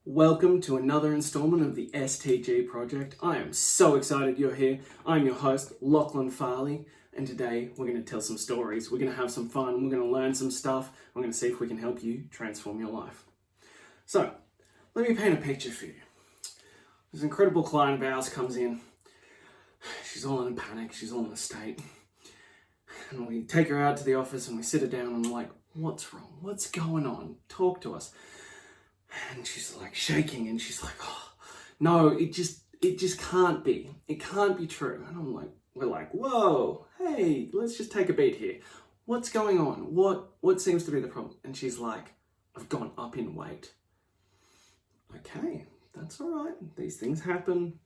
Welcome to another installment of the STG project. I am so excited you're here. I'm your host, Lachlan Farley, and today we're going to tell some stories. We're going to have some fun. We're going to learn some stuff. We're going to see if we can help you transform your life. So, let me paint a picture for you. This incredible client of ours comes in. She's all in a panic. She's all in a state. And we take her out to the office and we sit her down and we're like, what's wrong? What's going on? Talk to us. And she's like shaking and she's like, oh, no, it just can't be. It can't be true. And we're like, whoa, hey, let's just take a beat here. What's going on? What seems to be the problem? And she's like, I've gone up in weight. Okay, that's all right. These things happen,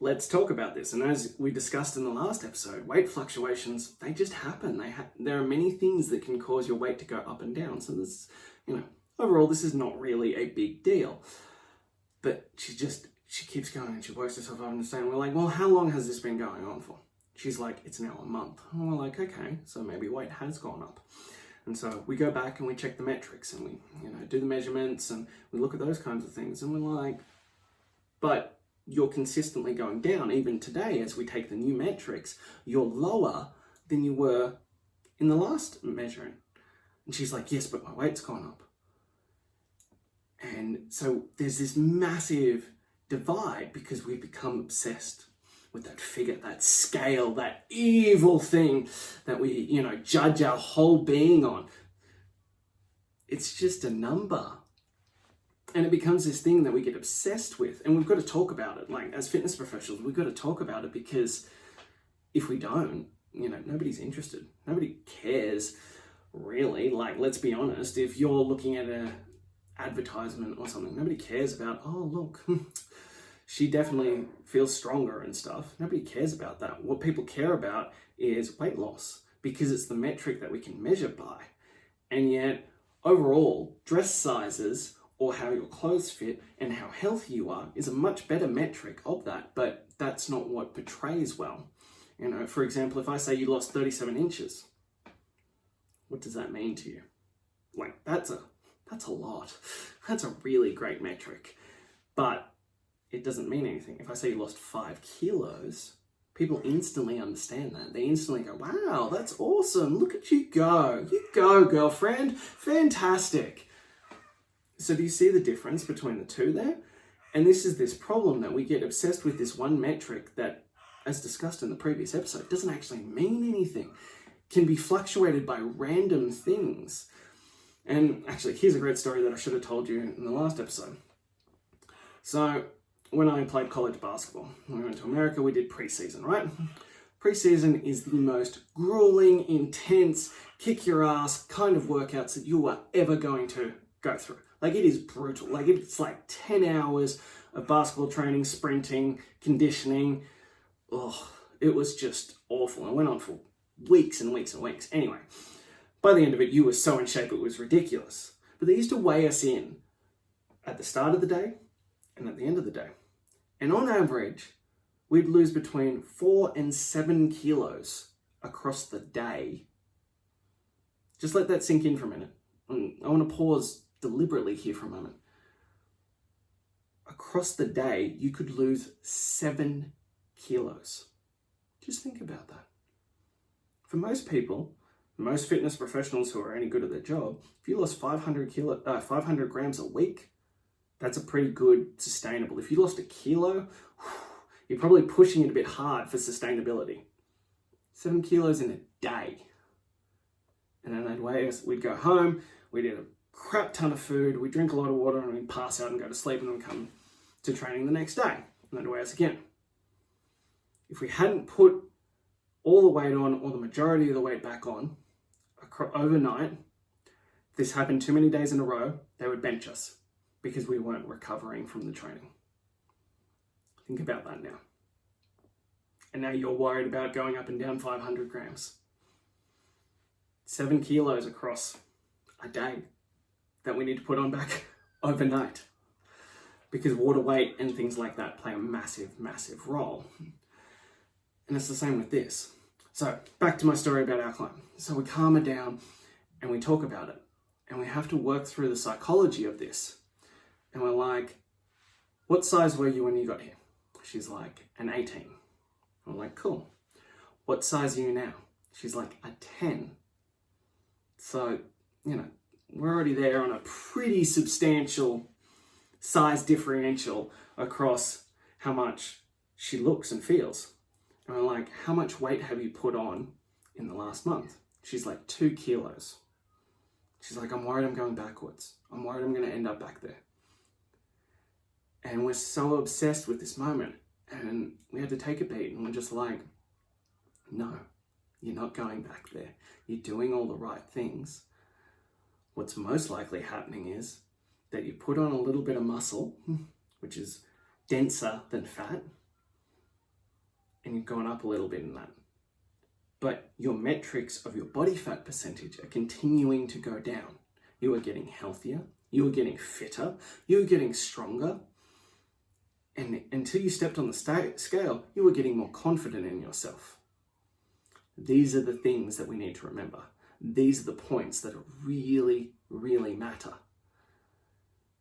let's talk about this. And as we discussed in the last episode, weight fluctuations, they just happen. There are many things that can cause your weight to go up and down. So this, overall, this is not really a big deal. But she keeps going and she works herself up and saying, we're like, well, how long has this been going on for? She's like, it's now a month. And we're like, okay, so maybe weight has gone up. And so we go back and we check the metrics and we, do the measurements and we look at those kinds of things. And we're like, but you're consistently going down. Even today, as we take the new metrics, you're lower than you were in the last measuring. And she's like, yes, but my weight's gone up. And so there's this massive divide because we've become obsessed with that figure, that scale, that evil thing that we, judge our whole being on. It's just a number. And it becomes this thing that we get obsessed with. And we've got to talk about it. Like, as fitness professionals, we've got to talk about it because if we don't, nobody's interested. Nobody cares, really. Like, let's be honest. If you're looking at an advertisement or something, nobody cares about, oh, look, she definitely feels stronger and stuff. Nobody cares about that. What people care about is weight loss because it's the metric that we can measure by. And yet, overall, dress sizes or how your clothes fit and how healthy you are is a much better metric of that, but that's not what portrays well. For example, if I say you lost 37 inches, what does that mean to you? Like, that's a lot. That's a really great metric, but it doesn't mean anything. If I say you lost 5 kilos, people instantly understand that. They instantly go, wow, that's awesome. Look at you go. You go, girlfriend. Fantastic. So do you see the difference between the two there? And this is this problem that we get obsessed with this one metric that, as discussed in the previous episode, doesn't actually mean anything, can be fluctuated by random things. And actually, here's a great story that I should have told you in the last episode. So when I played college basketball, when we went to America, we did preseason, right? Preseason is the most grueling, intense, kick your ass kind of workouts that you are ever going to go through. Like, it is brutal. Like, it's like 10 hours of basketball training, sprinting, conditioning. Oh, it was just awful. It went on for weeks and weeks and weeks. Anyway, by the end of it, you were so in shape, it was ridiculous. But they used to weigh us in at the start of the day and at the end of the day. And on average, we'd lose between 4 and 7 kilos across the day. Just let that sink in for a minute. I want to pause deliberately here for a moment. Across the day, you could lose 7 kilos. Just think about that. For most people, most fitness professionals who are any good at their job, if you lost 500 grams a week, that's a pretty good sustainable. If you lost a kilo, you're probably pushing it a bit hard for sustainability. 7 kilos in a day. And then they'd weigh us, we'd go home, we'd eat a crap ton of food, we drink a lot of water, and we pass out and go to sleep, and then come to training the next day, and then weigh us again. If we hadn't put all the weight on, or the majority of the weight back on, overnight, if this happened too many days in a row, they would bench us because we weren't recovering from the training. Think about that now. And now you're worried about going up and down 500 grams. 7 kilos across a day that we need to put on back overnight because water weight and things like that play a massive, massive role. And it's the same with this. So back to my story about our client. So we calm her down and we talk about it. And we have to work through the psychology of this. And we're like, what size were you when you got here? She's like, an 18. I'm like, cool. What size are you now? She's like, a 10. So, we're already there on a pretty substantial size differential across how much she looks and feels. And we're like, how much weight have you put on in the last month? She's like, 2 kilos. She's like, I'm worried I'm going backwards. I'm worried I'm going to end up back there. And we're so obsessed with this moment. And we had to take a beat and we're just like, no, you're not going back there. You're doing all the right things. What's most likely happening is that you put on a little bit of muscle, which is denser than fat, and you've gone up a little bit in that. But your metrics of your body fat percentage are continuing to go down. You are getting healthier, you are getting fitter, you are getting stronger. And until you stepped on the scale, you were getting more confident in yourself. These are the things that we need to remember. These are the points that really, really matter.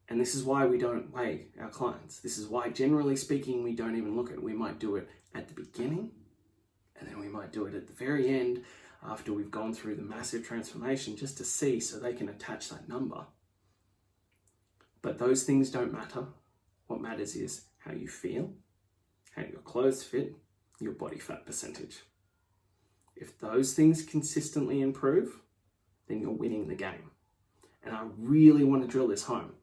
And this is why we don't weigh our clients. This is why, generally speaking, we don't even look at it. We might do it at the beginning, and then we might do it at the very end after we've gone through the massive transformation, just to see so they can attach that number. But those things don't matter. What matters is how you feel, how your clothes fit, your body fat percentage. If those things consistently improve, then you're winning the game. And I really want to drill this home,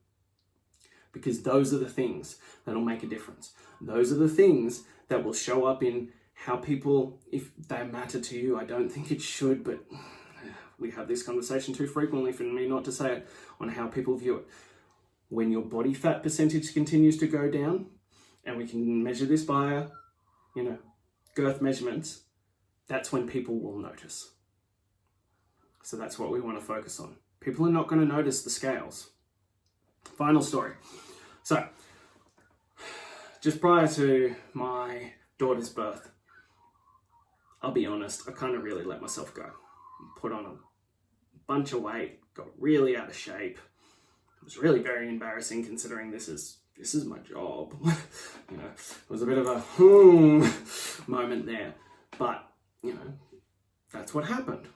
because those are the things that'll make a difference. Those are the things that will show up in how people, if they matter to you, I don't think it should, but we have this conversation too frequently for me not to say it, on how people view it. When your body fat percentage continues to go down, and we can measure this by, girth measurements, that's when people will notice. So that's what we want to focus on. People are not going to notice the scales. Final story. So, just prior to my daughter's birth, I'll be honest, I kind of really let myself go. Put on a bunch of weight, got really out of shape. It was really very embarrassing considering this is my job. It was a bit of a moment there. But, that's what happened.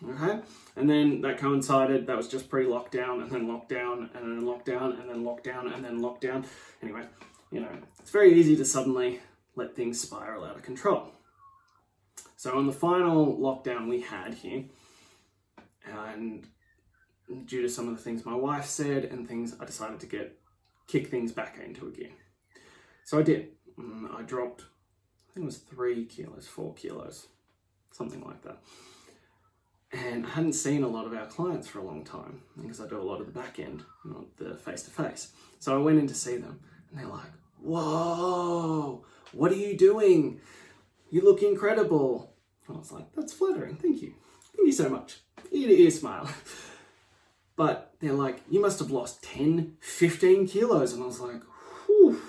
Okay? And then that coincided, that was just pre-lockdown, and then lockdown, and then lockdown, and then lockdown, and then lockdown. Anyway, it's very easy to suddenly let things spiral out of control. So on the final lockdown we had here, and due to some of the things my wife said and things, I decided to kick things back into gear. So I did. I dropped, I think it was 3 kilos, 4 kilos, something like that. And I hadn't seen a lot of our clients for a long time because I do a lot of the back end, not the face-to-face. So I went in to see them and they're like, whoa, what are you doing? You look incredible. And I was like, that's flattering, thank you. Thank you so much. Ear to ear smile. But they're like, you must have lost 10, 15 kilos. And I was like, whew,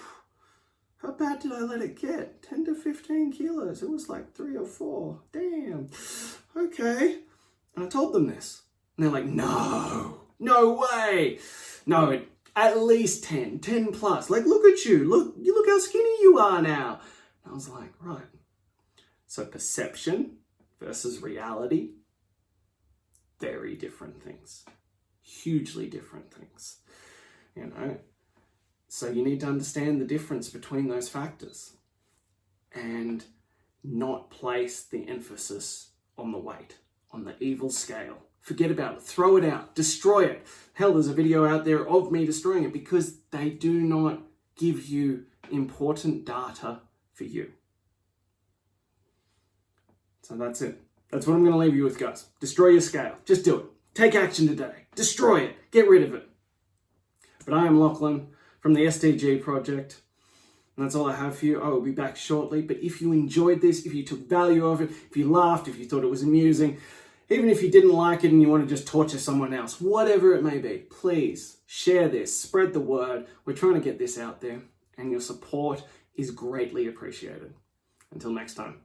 how bad did I let it get? 10 to 15 kilos. It was like 3 or 4. Damn. Okay. And I told them this. And they're like, no way. No, at least 10 plus. Like, look at you. Look how skinny you are now. And I was like, right. So perception versus reality, very different things. Hugely different things. So you need to understand the difference between those factors and not place the emphasis on the weight, on the evil scale. Forget about it. Throw it out. Destroy it. Hell, there's a video out there of me destroying it because they do not give you important data for you. So that's it. That's what I'm going to leave you with, guys. Destroy your scale. Just do it. Take action today. Destroy it. Get rid of it. But I am Lachlan from the STG project. And that's all I have for you. I will be back shortly. But if you enjoyed this, if you took value of it, if you laughed, if you thought it was amusing, even if you didn't like it and you want to just torture someone else, whatever it may be, please share this, spread the word. We're trying to get this out there, and your support is greatly appreciated. Until next time.